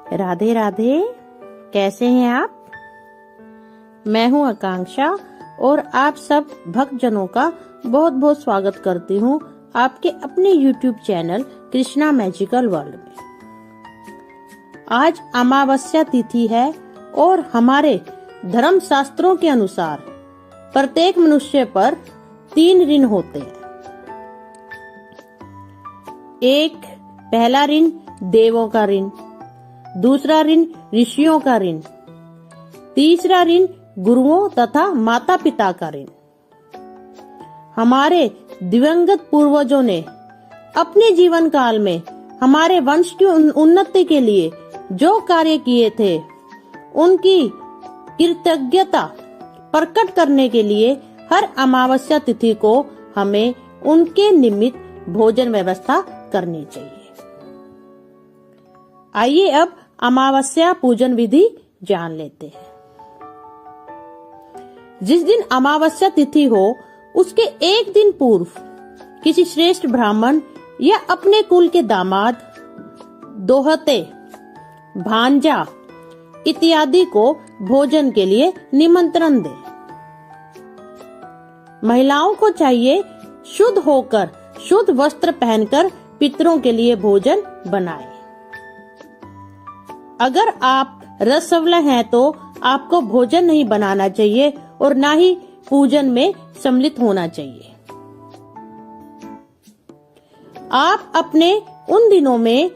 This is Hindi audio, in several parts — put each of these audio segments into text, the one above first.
राधे राधे। कैसे हैं आप? मैं हूं आकांक्षा और आप सब भक्तजनों का बहुत बहुत स्वागत करती हूं आपके अपने YouTube channel Krishna magical world में। आज अमावस्या तिथि है और हमारे धर्म शास्त्रों के अनुसार प्रत्येक मनुष्य पर 3 ऋण होते हैं। एक, पहला ऋण देवों का ऋण, दूसरा ऋण ऋषियों का ऋण, तीसरा ऋण गुरुओं तथा माता पिता का ऋण। हमारे दिवंगत पूर्वजों ने अपने जीवन काल में हमारे वंश की उन्नति के लिए जो कार्य किए थे, उनकी कृतज्ञता प्रकट करने के लिए हर अमावस्या तिथि को हमें उनके निमित्त भोजन व्यवस्था करनी चाहिए। आइए अब अमावस्या पूजन विधि जान लेते हैं। जिस दिन अमावस्या तिथि हो उसके एक दिन पूर्व किसी श्रेष्ठ ब्राह्मण या अपने कुल के दामाद, दोहते, भांजा इत्यादि को भोजन के लिए निमंत्रण दें। महिलाओं को चाहिए शुद्ध होकर शुद्ध वस्त्र पहनकर पितरों के लिए भोजन बनाएं। अगर आप रसवला हैं तो आपको भोजन नहीं बनाना चाहिए और ना ही पूजन में सम्मिलित होना चाहिए। आप अपने उन दिनों में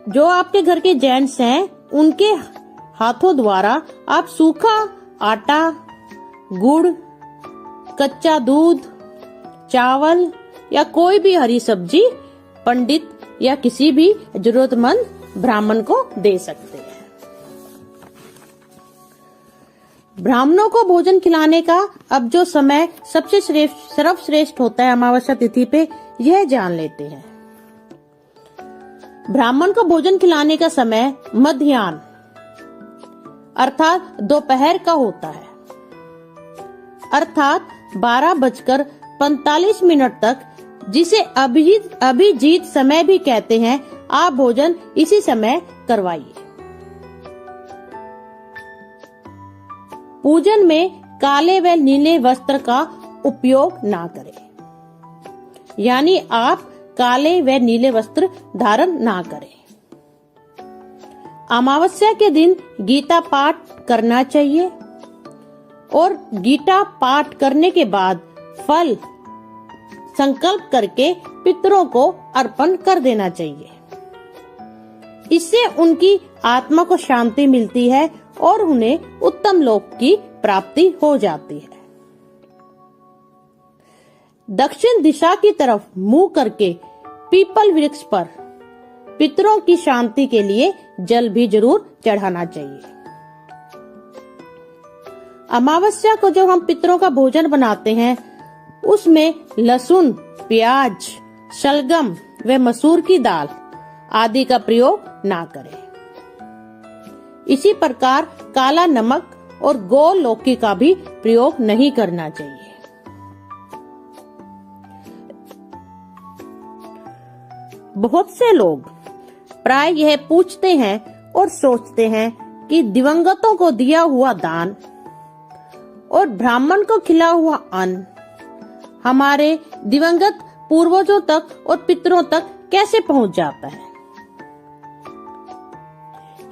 जो आपके घर के जेंट्स हैं, उनके हाथों द्वारा आप सूखा आटा, गुड़, कच्चा दूध, चावल या कोई भी हरी सब्जी पंडित या किसी भी जरूरतमंद ब्राह्मण को दे सकते हैं। ब्राह्मणों को भोजन खिलाने का अब जो समय सबसे सर्वश्रेष्ठ होता है अमावस्या तिथि पे, यह जान लेते हैं। ब्राह्मण को भोजन खिलाने का समय मध्याह्न अर्थात दोपहर का होता है, अर्थात 12:45 तक, जिसे अभिजीत समय भी कहते हैं। आप भोजन इसी समय करवाइए। पूजन में काले व नीले वस्त्र का उपयोग ना करें, यानी आप काले व नीले वस्त्र धारण ना करें। अमावस्या के दिन गीता पाठ करना चाहिए और गीता पाठ करने के बाद फल संकल्प करके पितरों को अर्पण कर देना चाहिए। इससे उनकी आत्मा को शांति मिलती है और उन्हें उत्तम लोक की प्राप्ति हो जाती है। दक्षिण दिशा की तरफ मुंह करके पीपल वृक्ष पर पितरों की शांति के लिए जल भी जरूर चढ़ाना चाहिए। अमावस्या को जब हम पितरों का भोजन बनाते हैं, उसमें लहसुन, प्याज, शलगम व मसूर की दाल आदि का प्रयोग ना करें। इसी प्रकार काला नमक और गोल लौकी का भी प्रयोग नहीं करना चाहिए। बहुत से लोग प्राय यह पूछते हैं और सोचते हैं कि दिवंगतों को दिया हुआ दान और ब्राह्मण को खिला हुआ अन्न हमारे दिवंगत पूर्वजों तक और पितरों तक कैसे पहुंच जाता है।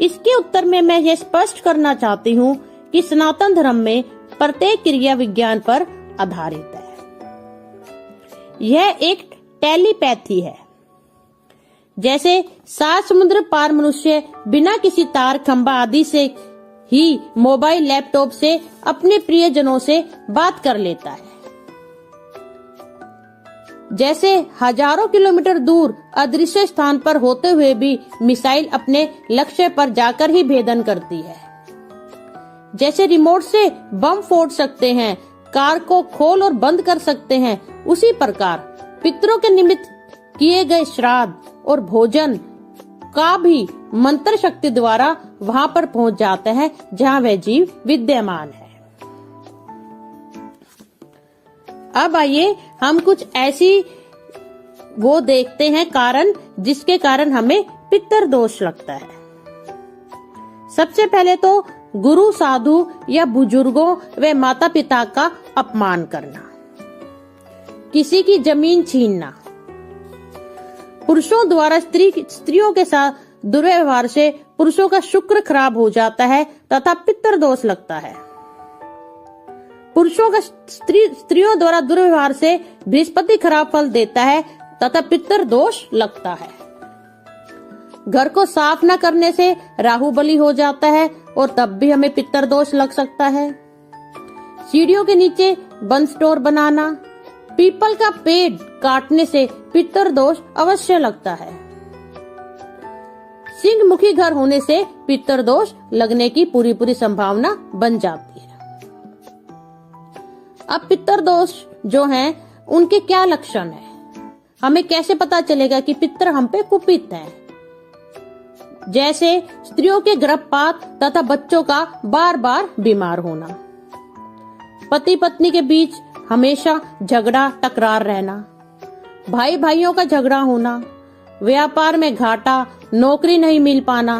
इसके उत्तर में मैं यह स्पष्ट करना चाहती हूँ कि सनातन धर्म में प्रत्येक क्रिया विज्ञान पर आधारित है। यह एक टेलीपैथी है। जैसे 7 समुद्र पार मनुष्य बिना किसी तार, खंबा आदि से ही मोबाइल, लैपटॉप से अपने प्रियजनों से बात कर लेता है, जैसे हजारों किलोमीटर दूर अदृश्य स्थान पर होते हुए भी मिसाइल अपने लक्ष्य पर जाकर ही भेदन करती है, जैसे रिमोट से बम फोड़ सकते हैं, कार को खोल और बंद कर सकते हैं, उसी प्रकार पितरों के निमित्त किए गए श्राद्ध और भोजन का भी मंत्र शक्ति द्वारा वहां पर पहुंच जाता है जहां वह जीव विद्यमान है। अब आइए हम कुछ ऐसी वो देखते हैं कारण जिसके कारण हमें पितर दोष लगता है। सबसे पहले तो गुरु, साधु या बुजुर्गों व माता पिता का अपमान करना, किसी की जमीन छीनना, पुरुषों द्वारा स्त्रियों के साथ दुर्व्यवहार से पुरुषों का शुक्र खराब हो जाता है तथा पितृ दोष लगता है। पुरुषों का स्त्रियों द्वारा दुर्व्यवहार से बृहस्पति खराब फल देता है तथा पितृ दोष लगता है। घर को साफ न करने से राहु बली हो जाता है और तब भी हमें पितृ दोष लग सकता है। सीढ़ियों के नीचे बंद स्टोर बनाना, पीपल का पेड़ काटने से पितृ दोष अवश्य लगता है। सिंह मुखी घर होने से पितृ दोष लगने की पूरी संभावना बन जाती है। अब पितृ दोष जो हैं, उनके क्या लक्षण हैं? हमें कैसे पता चलेगा कि पितृ हम पे कुपित हैं? जैसे स्त्रियों के गर्भपात तथा बच्चों का बार बार बीमार होना, पति पत्नी के बीच हमेशा झगड़ा टकरार रहना, भाई भाइयों का झगड़ा होना, व्यापार में घाटा, नौकरी नहीं मिल पाना,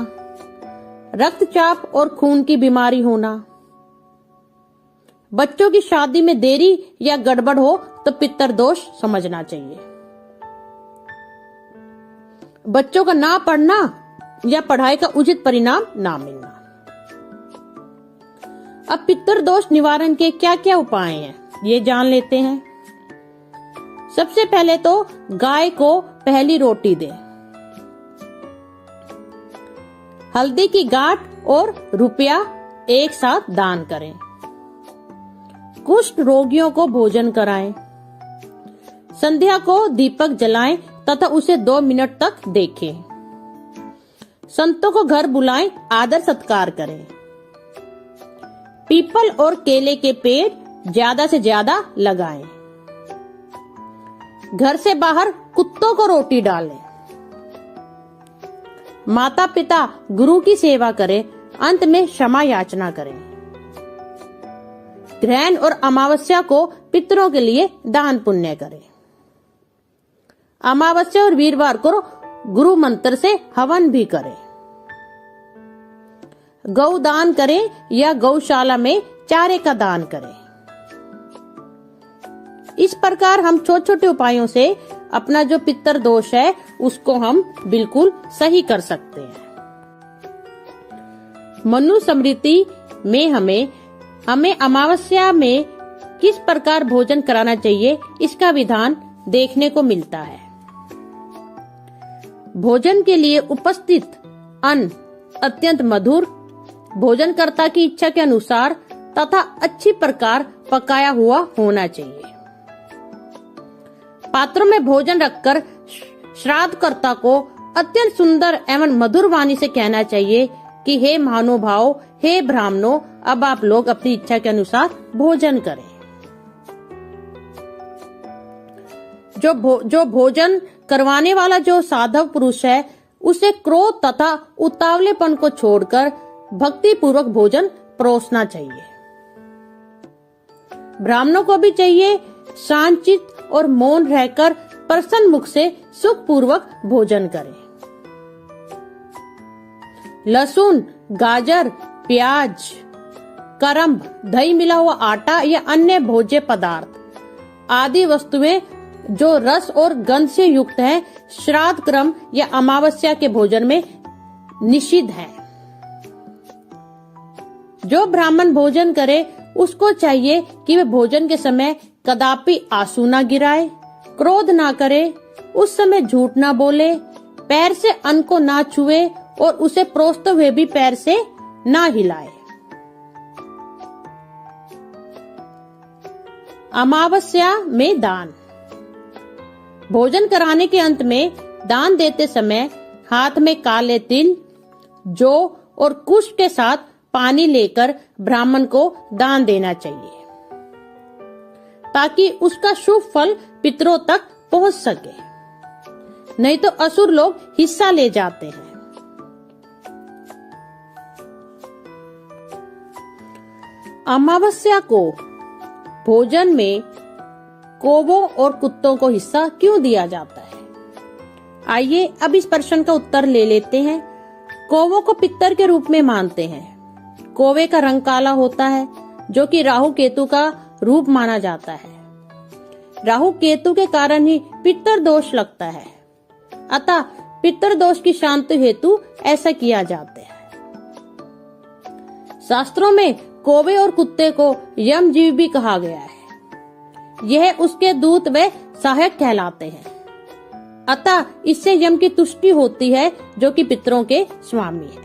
रक्तचाप और खून की बीमारी होना, बच्चों की शादी में देरी या गड़बड़ हो तो पितृ दोष समझना चाहिए। बच्चों का ना पढ़ना या पढ़ाई का उचित परिणाम ना मिलना। अब पितृ दोष निवारण के क्या क्या उपाय हैं, ये जान लेते हैं। सबसे पहले तो गाय को पहली रोटी दें, हल्दी की गांठ और रुपया एक साथ दान करें, कुष्ठ रोगियों को भोजन कराएं, संध्या को दीपक जलाएं तथा उसे 2 मिनट तक देखें, संतों को घर बुलाएं, आदर सत्कार करें, पीपल और केले के पेड़ ज्यादा से ज्यादा लगाएं, घर से बाहर कुत्तों को रोटी डालें, माता पिता गुरु की सेवा करें, अंत में क्षमा याचना करें, ग्रहण और अमावस्या को पितरों के लिए दान पुण्य करें, अमावस्या और वीरवार को गुरु मंत्र से हवन भी करें, गौ दान करें या गौशाला में चारे का दान करें। इस प्रकार हम छोटे छोटे उपायों से अपना जो पितृ दोष है उसको हम बिल्कुल सही कर सकते हैं। मनुस्मृति में हमें अमावस्या में किस प्रकार भोजन कराना चाहिए इसका विधान देखने को मिलता है। भोजन के लिए उपस्थित अन्न अत्यंत मधुर, भोजनकर्ता की इच्छा के अनुसार तथा अच्छी प्रकार पकाया हुआ होना चाहिए। पात्रों में भोजन रखकर श्राद्धकर्ता को अत्यंत सुंदर एवं मधुर वाणी से कहना चाहिए कि हे महानुभाव, हे ब्राह्मणों, अब आप लोग अपनी इच्छा के अनुसार भोजन करें। जो भोजन करवाने वाला जो साधव पुरुष है उसे क्रोध तथा उतावलेपन को छोड़कर भक्ति पूर्वक भोजन परोसना चाहिए। ब्राह्मणों को भी चाहिए शांतचित्त और मौन रहकर प्रसन्न मुख से सुख पूर्वक भोजन करें। लहसुन, गाजर, प्याज, करम, दही मिला हुआ आटा या अन्य भोज्य पदार्थ आदि वस्तुएं जो रस और गंध से युक्त हैं, श्राद्ध क्रम या अमावस्या के भोजन में निषिद्ध है। जो ब्राह्मण भोजन करे उसको चाहिए कि वह भोजन के समय कदापि आंसू ना गिराए, क्रोध ना करे, उस समय झूठ ना बोले, पैर से अन्न को ना छुए और उसे परोसते हुए भी पैर से ना हिलाए। अमावस्या में दान। भोजन कराने के अंत में दान देते समय हाथ में काले तिल, जौ और कुश के साथ पानी लेकर ब्राह्मण को दान देना चाहिए ताकि उसका शुभ फल पितरों तक पहुंच सके, नहीं तो असुर लोग हिस्सा ले जाते हैं। अमावस्या को भोजन में कौवों और कुत्तों को हिस्सा क्यों दिया जाता है? आइए अब इस प्रश्न का उत्तर ले लेते हैं। कौवों को पितर के रूप में मानते हैं। कौवे का रंग काला होता है, जो कि राहु केतु का रूप माना जाता है। राहु केतु के कारण ही पितर दोष लगता है, अतः पितर दोष की शांति हेतु ऐसा किया जाता है। शास्त्रों में कौवे और कुत्ते को यम जीव भी कहा गया है। यह उसके दूत व सहायक कहलाते हैं, अतः इससे यम की तुष्टि होती है, जो कि पितरों के स्वामी है।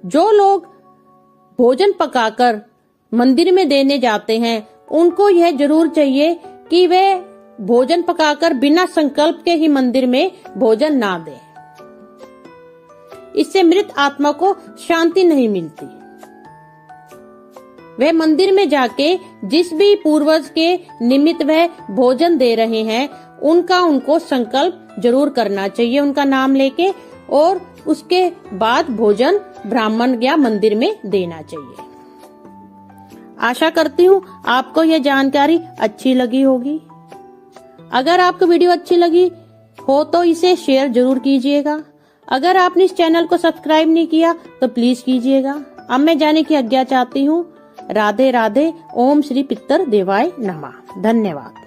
जो लोग भोजन पकाकर मंदिर में देने जाते हैं, उनको यह जरूर चाहिए कि वे भोजन पकाकर बिना संकल्प के ही मंदिर में भोजन ना दें। इससे मृत आत्मा को शांति नहीं मिलती। वे मंदिर में जाके जिस भी पूर्वज के निमित्त वह भोजन दे रहे हैं, उनको संकल्प जरूर करना चाहिए, उनका नाम लेके, और उसके बाद भोजन ब्राह्मण या मंदिर में देना चाहिए। आशा करती हूँ आपको यह जानकारी अच्छी लगी होगी। अगर आपको वीडियो अच्छी लगी हो तो इसे शेयर जरूर कीजिएगा। अगर आपने इस चैनल को सब्सक्राइब नहीं किया तो प्लीज कीजिएगा। अब मैं जाने की आज्ञा चाहती हूँ। राधे राधे। ओम श्री पितर देवाय नमः। धन्यवाद।